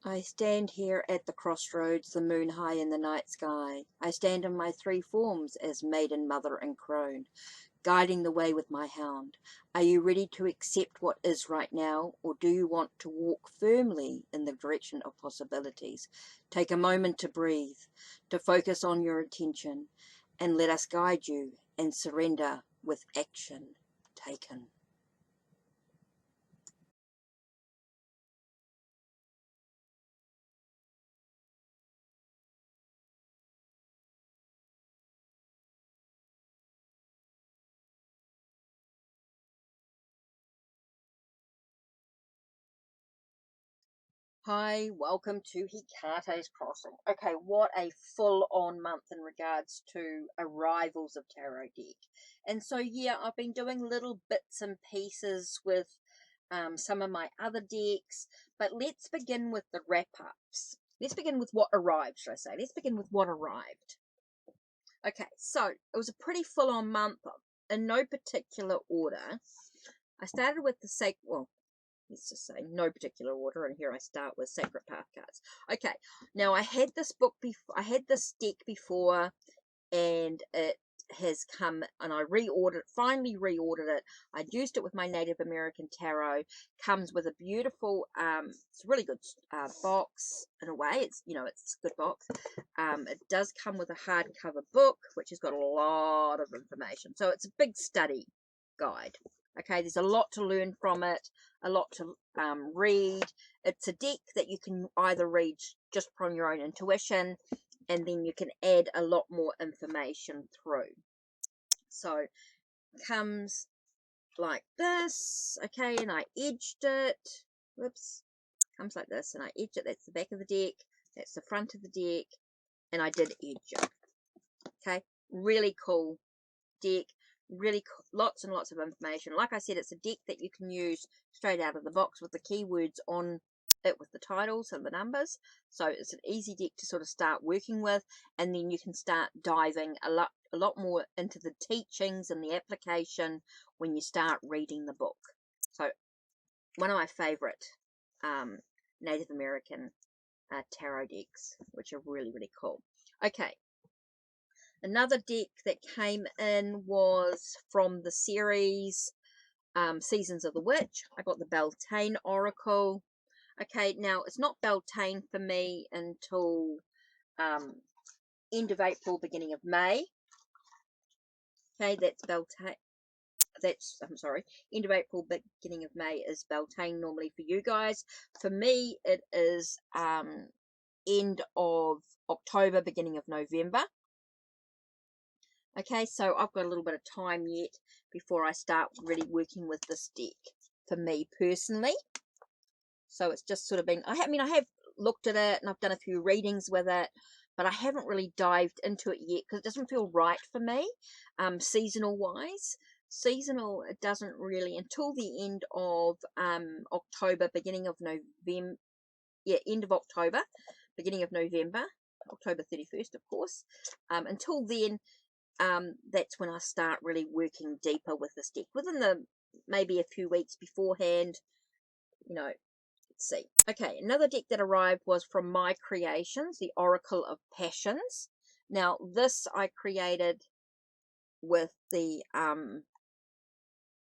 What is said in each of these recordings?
I stand here at the crossroads, the moon high in the night sky. I stand in my three forms as maiden, mother, and crone, guiding the way with my hound. Are you ready to accept what is right now, or do you want to walk firmly in the direction of possibilities? Take a moment to breathe, to focus on your attention, and let us guide you and surrender with action taken. Hi, welcome to HeKate's Crossing. Okay, what a full-on month in regards to arrivals of tarot deck. And so, yeah, I've been doing little bits and pieces with some of my other decks, but let's begin with the wrap-ups. Let's begin with what arrived, should I say. Let's begin with what arrived. Okay, so it was a pretty full-on month in no particular order. I started with the let's just say no particular order, and here I start with Sacred Path cards. Okay, now I had this book before, I had this deck before, and it has come, and I finally reordered it. I'd used it with my Native American tarot. Comes with a beautiful, it's a really good box in a way. It's it's a good box. It does come with a hardcover book, which has got a lot of information. So it's a big study guide. Okay, there's a lot to learn from it, a lot to read. It's a deck that you can either read just from your own intuition, and then you can add a lot more information through. So it comes like this, okay, and I edged it. Whoops, comes like this, and I edged it. That's the back of the deck, that's the front of the deck, and I did edge it. Okay, really cool deck. Really lots and lots of information. Like I said, it's a deck that you can use straight out of the box with the keywords on it, with the titles and the numbers. So it's an easy deck to sort of start working with, and then you can start diving a lot more into the teachings and the application when you start reading the book. So one of my favorite Native American tarot decks, which are really, really cool. Okay, another deck that came in was from the series Seasons of the Witch. I got the Beltane Oracle. Okay, now it's not Beltane for me until end of April, beginning of May. Okay, that's Beltane. I'm sorry, end of April, beginning of May is Beltane normally for you guys. For me, it is end of October, beginning of November. Okay, so I've got a little bit of time yet before I start really working with this deck for me personally. So it's just sort of been, I have looked at it and I've done a few readings with it, but I haven't really dived into it yet because it doesn't feel right for me, seasonal wise. Seasonal, it doesn't really, until the end of October, beginning of November, end of October, beginning of November, October 31st, of course. Until then, that's when I start really working deeper with this deck. Within the maybe a few weeks beforehand, let's see. Okay, another deck that arrived was from my creations, the Oracle of Passions. Now, this I created with the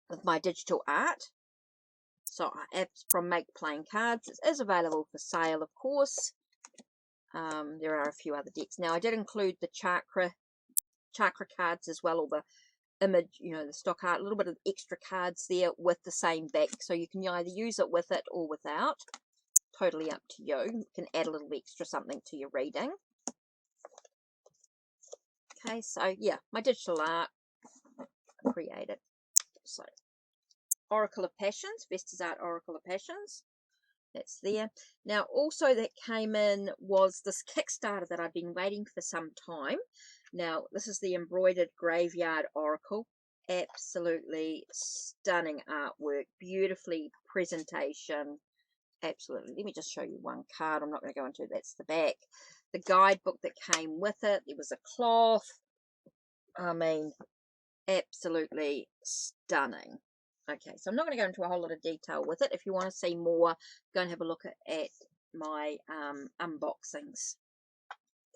with my digital art. So it's from Make Plain Cards. It is available for sale, of course. There are a few other decks. Now, I did include the chakra cards as well, or the image, the stock art, a little bit of extra cards there with the same back, so you can either use it with it or without. Totally up to you. You can add a little extra something to your reading. Okay, so yeah, my digital art created. So Oracle of Passions, Vesta's Art Oracle of Passions. That's there. Now, also that came in was this Kickstarter that I've been waiting for some time. Now, this is the Embroidered Graveyard Oracle. Absolutely stunning artwork. Beautifully presentation. Absolutely. Let me just show you one card. I'm not going to go into it. That's the back. The guidebook that came with it. There was a cloth. I mean, absolutely stunning. Okay, so I'm not going to go into a whole lot of detail with it. If you want to see more, go and have a look at my unboxings.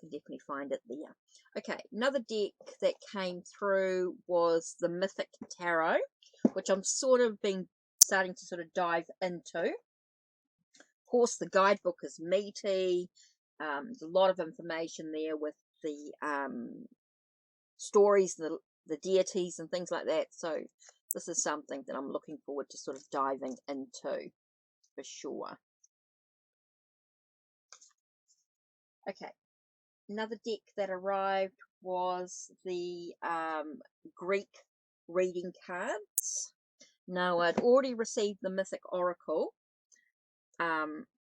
You can definitely find it there. Okay, another deck that came through was the Mythic Tarot, which I'm sort of starting to sort of dive into. Of course, the guidebook is meaty. There's a lot of information there with the stories, the deities and things like that. So this is something that I'm looking forward to sort of diving into for sure. Okay, another deck that arrived was the Greek reading cards. Now, I'd already received the Mythic Oracle.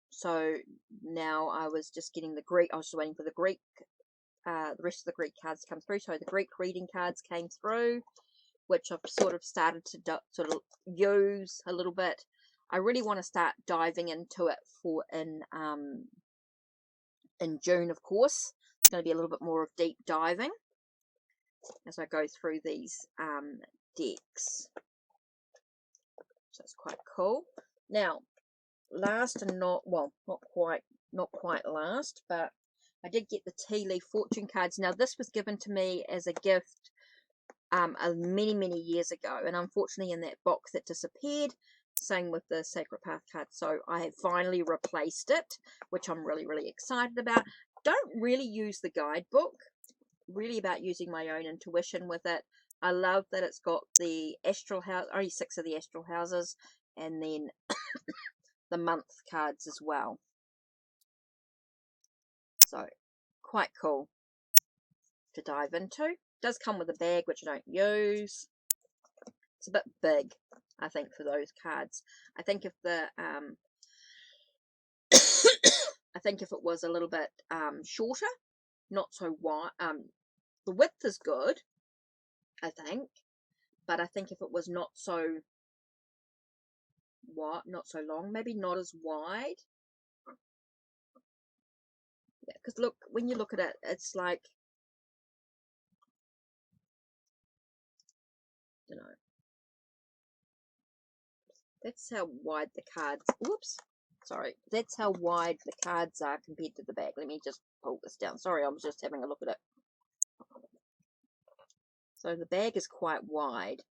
So now I was just getting the Greek. I was just waiting for the Greek, the rest of the Greek cards to come through. So the Greek reading cards came through, which I've sort of started to sort of use a little bit. I really want to start diving into it in June, of course. It's going to be a little bit more of deep diving as I go through these decks. So it's quite cool. Now, last and not quite last, but I did get the Tea Leaf Fortune cards. Now, this was given to me as a gift many years ago, and unfortunately in that box it disappeared. Same with the Sacred Path card. So I have finally replaced it, which I'm really excited about. Don't really use the guidebook. Really about using my own intuition with it. I love that it's got the astral house, only 6 of the astral houses, and then the month cards as well. So quite cool to dive into. It does come with a bag, which I don't use. It's a bit big, I think, for those cards. I think if the I think if it was a little bit shorter, not so wide, the width is good, I think, but I think if it was not so long, maybe not as wide. Yeah, because look, when you look at it, it's like, you know, that's how wide the cards. Whoops, sorry. That's how wide the cards are compared to the back. Let me just pull this down. Sorry, I was just having a look at it. So the bag is quite wide.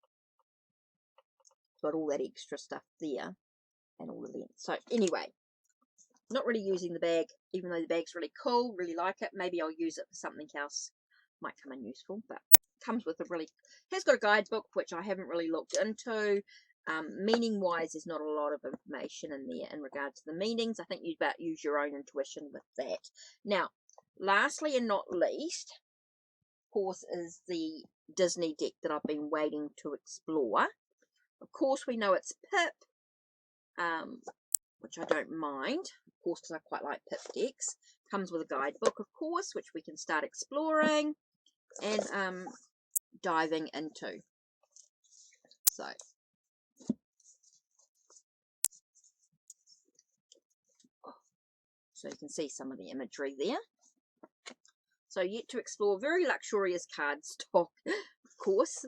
Got all that extra stuff there and all the length. So anyway, not really using the bag, even though the bag's really cool, really like it. Maybe I'll use it for something else. Might come in useful, but comes with has got a guidebook, which I haven't really looked into. Meaning wise, there's not a lot of information in there in regard to the meanings. I think you'd about use your own intuition with that. Now, lastly and not least, of course, is the Disney deck that I've been waiting to explore. Of course, we know it's Pip, which I don't mind, of course, because I quite like Pip decks. Comes with a guidebook, of course, which we can start exploring and diving into. So you can see some of the imagery there. So yet to explore, very luxurious card stock, of course.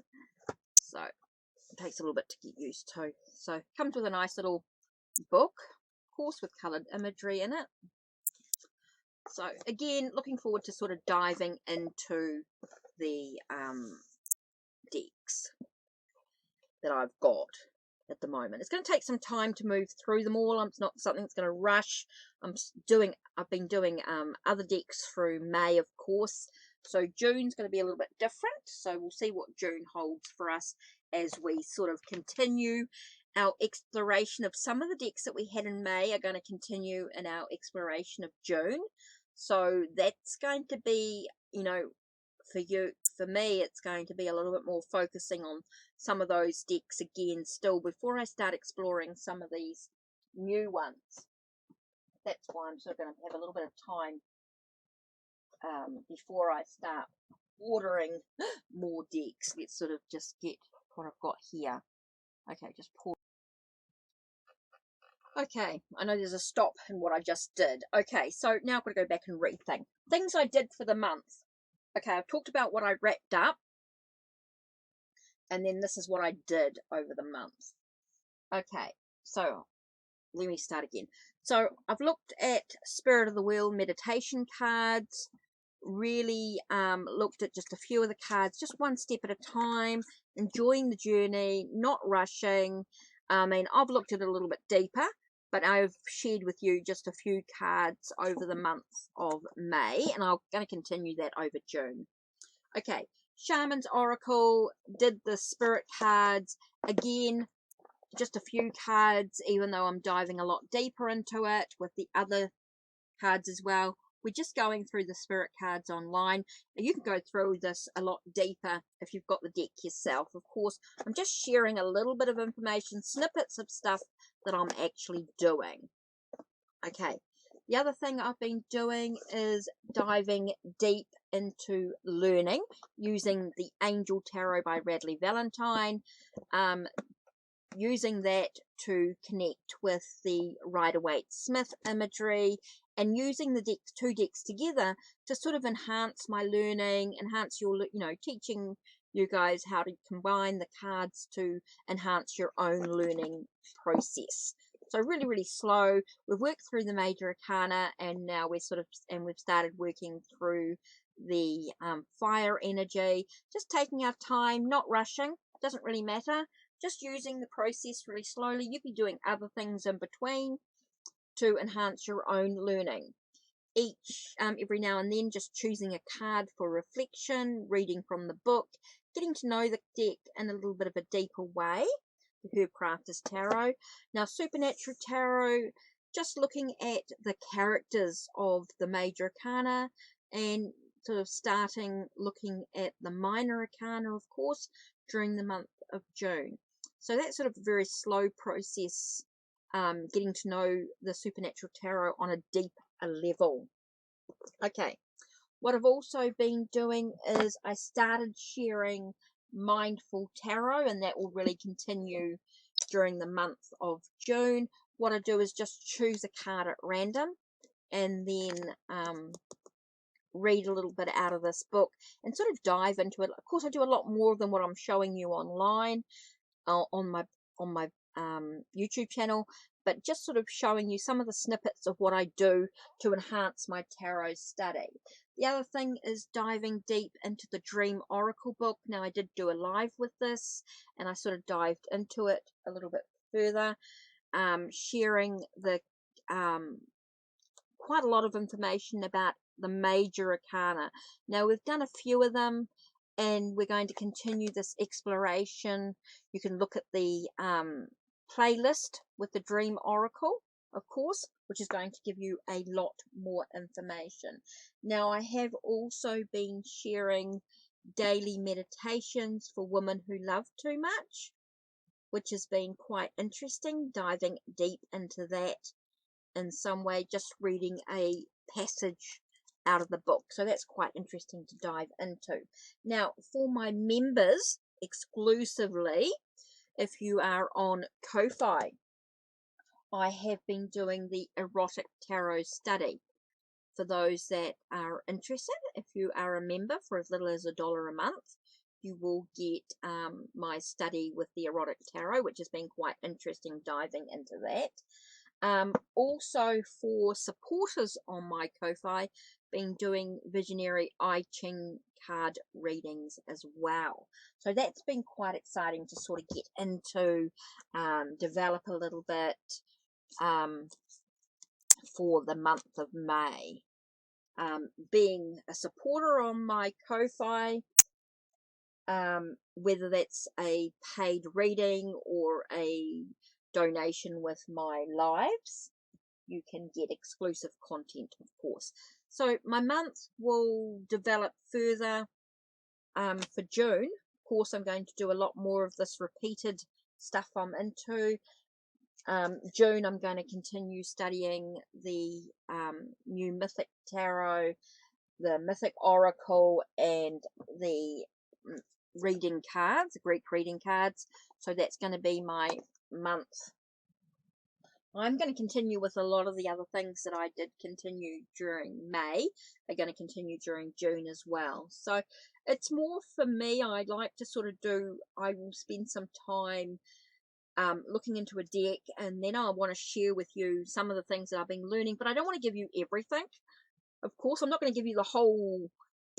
So it takes a little bit to get used to. So it comes with a nice little book, of course, with coloured imagery in it. So again, looking forward to sort of diving into the decks that I've got at the moment. It's going to take some time to move through them all. It's not something that's going to rush. I've been doing other decks through May, of course. So June's going to be a little bit different. So we'll see what June holds for us as we sort of continue our exploration of some of the decks that we had in May are going to continue in our exploration of June. So that's going to be, you know, for me, it's going to be a little bit more focusing on some of those decks again still before I start exploring some of these new ones. That's why I'm sort of going to have a little bit of time before I start ordering more decks. Let's sort of just get what I've got here. Okay, just pause. Okay, I know there's a stop in what I just did. Okay, so now I've got to go back and rethink. Things I did for the month. Okay, I've talked about what I wrapped up. And then this is what I did over the month. Okay, so let me start again. So I've looked at Spirit of the Wheel meditation cards, really looked at just a few of the cards, just one step at a time, enjoying the journey, not rushing. I mean, I've looked at it a little bit deeper, but I've shared with you just a few cards over the month of May, and I'm going to continue that over June. Okay, Shaman's Oracle did the spirit cards. Again, just a few cards, even though I'm diving a lot deeper into it with the other cards as well. We're just going through the spirit cards online. You can go through this a lot deeper if you've got the deck yourself. Of course, I'm just sharing a little bit of information, snippets of stuff that I'm actually doing. Okay, the other thing I've been doing is diving deep into learning using the Angel Tarot by Radleigh Valentine, using that to connect with the Rider-Waite-Smith imagery, and using the decks, two decks together to sort of enhance my learning, enhance your, teaching you guys how to combine the cards to enhance your own learning process. So really, really slow. We've worked through the major arcana, and now we've started working through the fire energy, just taking our time, not rushing. Doesn't really matter. Just using the process really slowly. You'll be doing other things in between to enhance your own learning. Every now and then, just choosing a card for reflection, reading from the book, getting to know the deck in a little bit of a deeper way. The Herb Crafters Tarot. Now, Supernatural Tarot, just looking at the characters of the major arcana and sort of looking at the minor arcana, of course, during the month of June. So that's sort of a very slow process, getting to know the Supernatural Tarot on a deep level. Okay, what I've also been doing is I started sharing Mindful Tarot, and that will really continue during the month of June. What I do is just choose a card at random and then read a little bit out of this book and sort of dive into it. Of course, I do a lot more than what I'm showing you online on my YouTube channel, but just sort of showing you some of the snippets of what I do to enhance my tarot study. The other thing is diving deep into the Dream Oracle book. Now, I did do a live with this, and I sort of dived into it a little bit further, sharing the quite a lot of information about the major arcana. Now, we've done a few of them, and we're going to continue this exploration. You can look at the playlist with the Dream Oracle, of course, which is going to give you a lot more information. Now, I have also been sharing daily meditations for women who love too much, which has been quite interesting, diving deep into that in some way, just reading a passage out of the book. So that's quite interesting to dive into. Now, for my members exclusively, if you are on Ko-Fi, I have been doing the erotic tarot study. For those that are interested, if you are a member for as little as $1 a month, you will get my study with the erotic tarot, which has been quite interesting diving into that. Also for supporters on my Ko-Fi, been doing visionary I Ching card readings as well. So that's been quite exciting to sort of get into, develop a little bit for the month of May. Being a supporter on my Ko-Fi, whether that's a paid reading or a donation with my lives, you can get exclusive content, of course. So my month will develop further for June. Of course, I'm going to do a lot more of this repeated stuff I'm into. June, I'm going to continue studying the new Mythic Tarot, the Mythic Oracle, and the reading cards, the Greek reading cards. So that's going to be my month. I'm going to continue with a lot of the other things that I did continue during May. They're going to continue during June as well. So it's more for me, I'd like to sort of I will spend some time looking into a deck, and then I want to share with you some of the things that I've been learning, but I don't want to give you everything. Of course, I'm not going to give you the whole,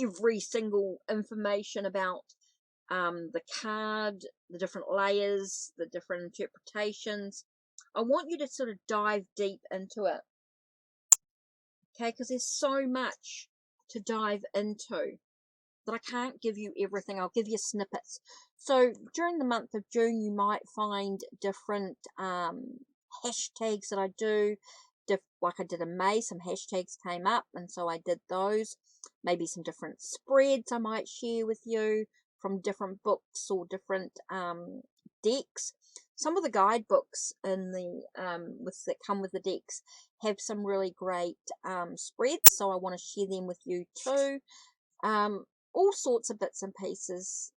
every single information about the card, the different layers, the different interpretations. I want you to sort of dive deep into it, okay, because there's so much to dive into that I can't give you everything. I'll give you snippets. So during the month of June, you might find different hashtags that I do. Like I did in May, some hashtags came up, and so I did those. Maybe some different spreads I might share with you from different books or different decks. Some of the guidebooks in the that come with the decks have some really great spreads, so I want to share them with you too. All sorts of bits and pieces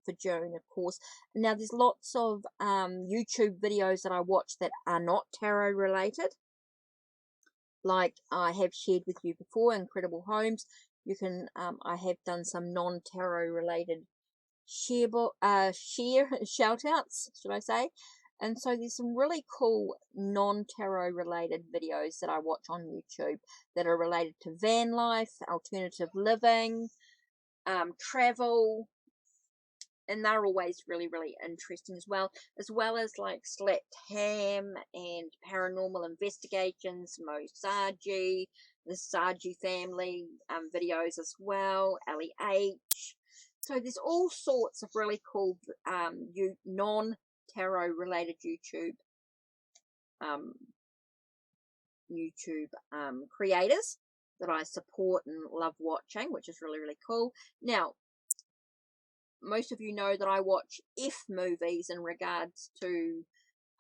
for June, of course. Now, there's lots of YouTube videos that I watch that are not tarot related, like I have shared with you before, Incredible Homes. You can, I have done some non-tarot related share shout outs, should I say. And so there's some really cool non-tarot related videos that I watch on YouTube that are related to van life, alternative living, travel, and they're always really, really interesting as well as like Slapped Ham and Paranormal Investigations, Mo Saji, the Saji family videos as well, Ellie H. So there's all sorts of really cool non-tarot related YouTube creators that I support and love watching, which is really, really cool. Now, most of you know that I watch F movies in regards to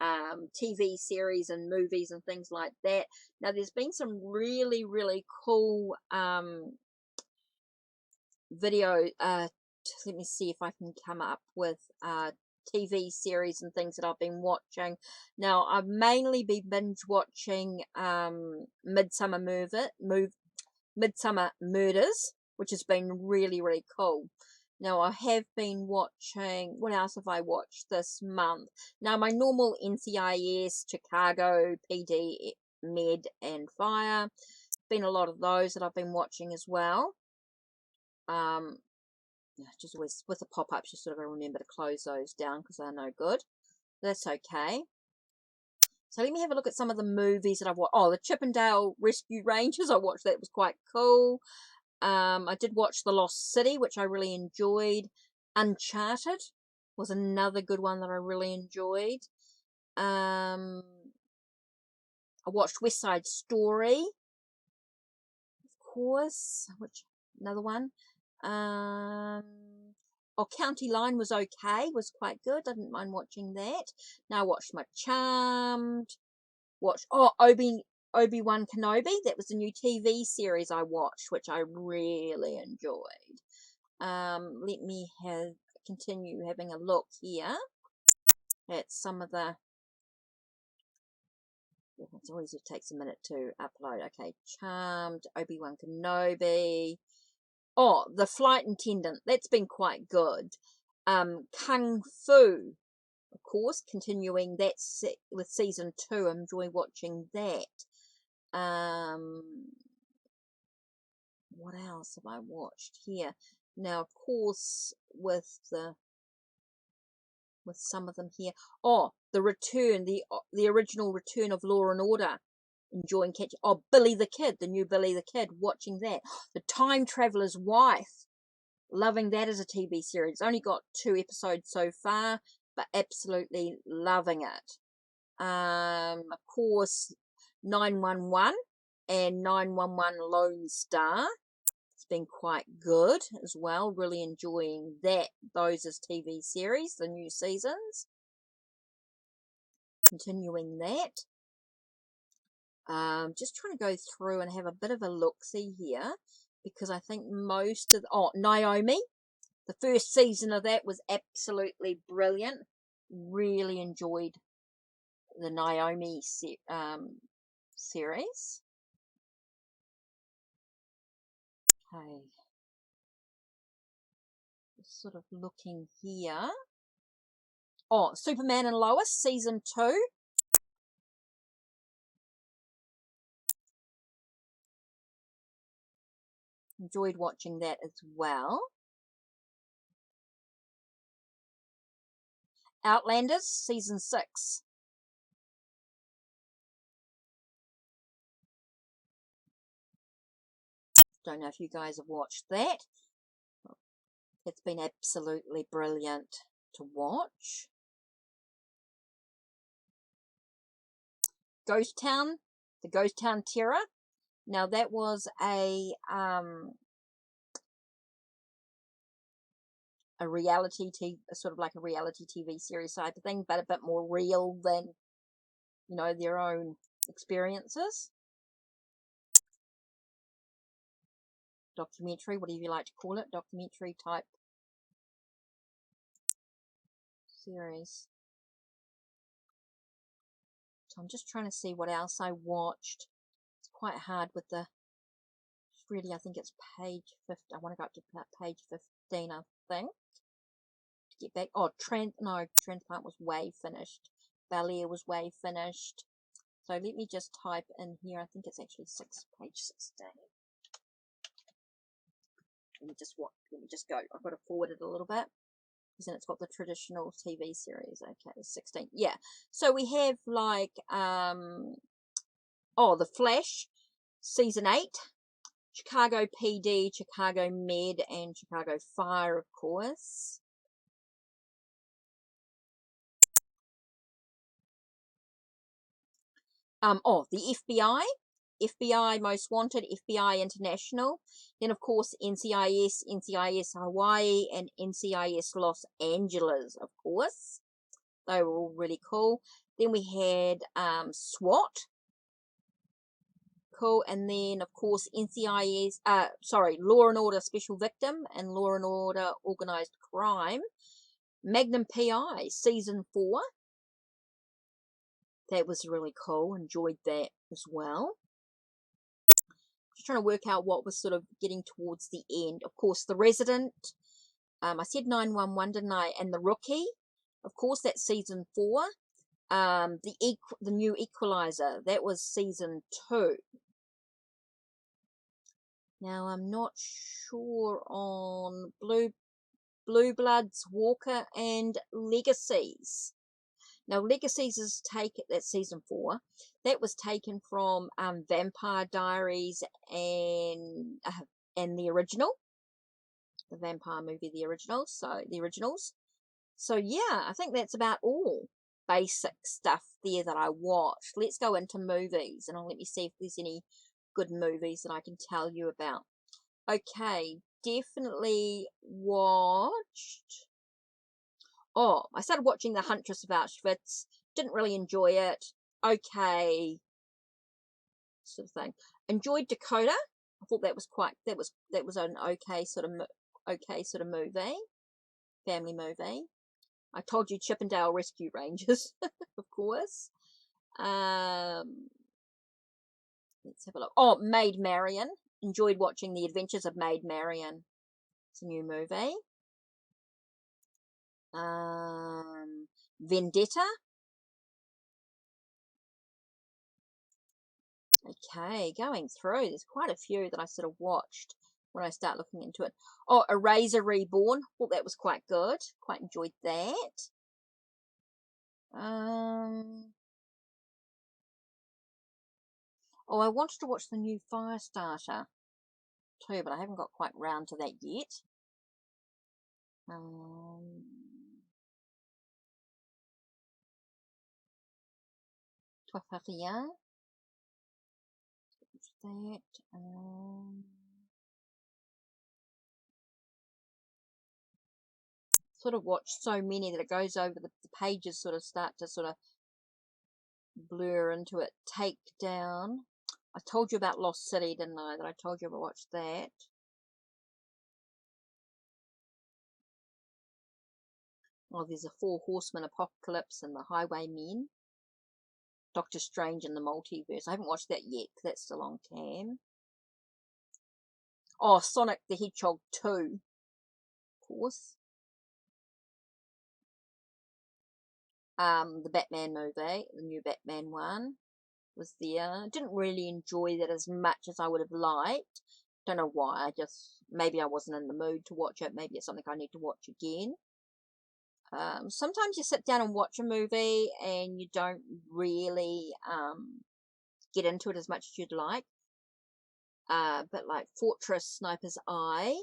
TV series and movies and things like that. Now, there's been some really, really cool video. Let me see if I can come up with TV series and things that I've been watching. Now, I've mainly been binge watching Midsummer Murders, which has been really, really cool. Now, I have been watching, what else have I watched this month? Now, my normal NCIS, Chicago, PD, Med, and Fire. Been a lot of those that I've been watching as well. Just always, with the pop-ups, you sort of remember to close those down because they're no good. That's okay. So let me have a look at some of the movies that I've watched. Oh, the Chippendale Rescue Rangers, I watched that. It was quite cool. I did watch The Lost City, which I really enjoyed. Uncharted was another good one that I really enjoyed. I watched West Side Story, of course, which another one. County Line was okay, was quite good. I didn't mind watching that. Now I watched my Charmed. Obi-Wan Kenobi. That was a new TV series I watched, which I really enjoyed. Let me continue having a look here at some of the. It always takes a minute to upload. Okay, Charmed, Obi-Wan Kenobi. Oh, The Flight Attendant. That's been quite good. Kung Fu, of course, continuing that with season 2. I'm enjoying watching that. What else have I watched here? Now, of course, with some of them here. Oh, the original Return of Law and Order. Enjoying catching. Oh, Billy the Kid, the new Billy the Kid. Watching that. The Time Traveler's Wife. Loving that as a TV series. Only got 2 episodes so far, but absolutely loving it. Of course, 911 and 911 Lone Star. It's been quite good as well. Really enjoying those as TV series, the new seasons. Continuing that. Just trying to go through and have a bit of a look-see here, because I think most of Naomi, the first season of that was absolutely brilliant. Really enjoyed the Naomi series. Okay, just sort of looking here. Oh, Superman and Lois, Season 2. Enjoyed watching that as well. Outlanders, Season 6. Don't know if you guys have watched that. It's been absolutely brilliant to watch. Ghost Town, the Ghost Town Terror. Now that was a reality TV, sort of like a reality TV series type of thing, but a bit more real than, you know, their own experiences. Documentary, whatever you like to call it, documentary type series. So I'm just trying to see what else I watched. It's quite hard with the, really, I think it's page 50. I want to go up to page 15, I think, to get back. Oh, Transplant was way finished. Bel Air was way finished. So let me just type in here. I think it's actually page 16. Let me just go. I've got to forward it a little bit. Because then it's got the traditional TV series. Okay, 16. Yeah. So we have like, The Flash, Season 8. Chicago PD, Chicago Med, and Chicago Fire, of course. The FBI Most Wanted, FBI International. Then, of course, NCIS, NCIS Hawaii, and NCIS Los Angeles, of course. They were all really cool. Then we had SWAT. Cool. And then, of course, Law and Order Special Victim and Law and Order Organized Crime. Magnum PI, Season 4. That was really cool. Enjoyed that as well. Just trying to work out what was sort of getting towards the end. Of course, The Resident. I said 911, didn't I? And The Rookie. Of course, that's Season 4. The New Equalizer. That was Season 2. Now, I'm not sure on Blue Bloods, Walker, and Legacies. Now, Legacies is that's Season 4. That was taken from Vampire Diaries and the original. The vampire movie, the originals. So, yeah, I think that's about all basic stuff there that I watched. Let's go into movies, and let me see if there's any good movies that I can tell you about. Okay, definitely watched. I started watching The Huntress of Auschwitz. Didn't really enjoy it. Okay, sort of thing. Enjoyed Dakota. I thought that was an okay sort of movie, family movie. I told you Chippendale Rescue Rangers, of course. Let's have a look. Maid Marian. Enjoyed watching The Adventures of Maid Marian. It's a new movie. Vendetta. Okay, going through. There's quite a few that I sort of watched when I start looking into it. Eraser Reborn. Thought that was quite good. Quite enjoyed that. I wanted to watch the new Firestarter too, but I haven't got quite round to that yet. Twafaria. That. Sort of watched so many that it goes over the pages sort of start to sort of blur into it. Takedown. I told you about Lost City, didn't I? That I told you I watched that. There's a Four Horsemen Apocalypse and the Highwaymen. Doctor Strange in the Multiverse. I haven't watched that yet because that's still on cam. Sonic the Hedgehog 2. Of course. The Batman movie, the new Batman one, was there. Didn't really enjoy that as much as I would have liked. Don't know why. Maybe I wasn't in the mood to watch it. Maybe it's something I need to watch again. Sometimes you sit down and watch a movie and you don't really get into it as much as you'd like. But like Fortress, Sniper's Eye.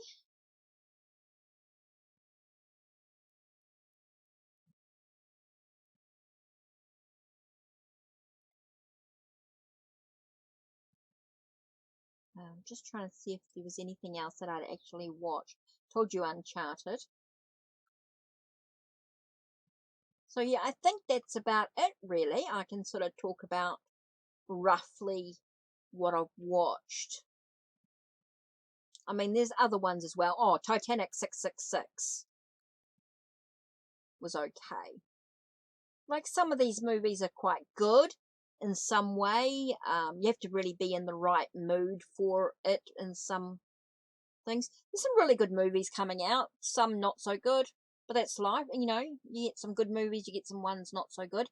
Just trying to see if there was anything else that I'd actually watched. Told you Uncharted. So yeah, I think that's about it really. I can sort of talk about roughly what I've watched. I mean, there's other ones as well. Oh, Titanic 666 was okay. Like, some of these movies are quite good in some way. You have to really be in the right mood for it in some things. There's some really good movies coming out, some not so good, but that's life. You know, you get some good movies, you get some ones not so good.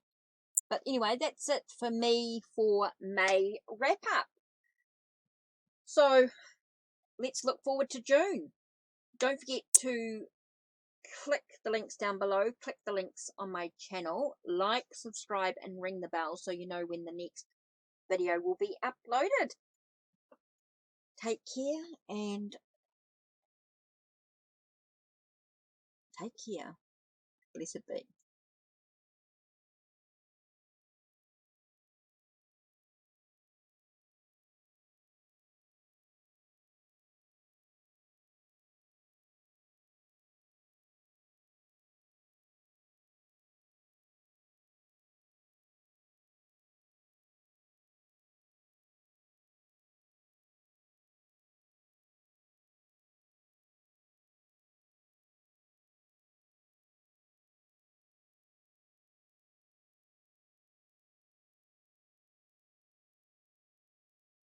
But anyway, that's it for me for May wrap up. So let's look forward to June. Don't forget to click the links down below, click the links on my channel, like, subscribe, and ring the bell so you know when the next video will be uploaded. Take care and take care. Blessed be.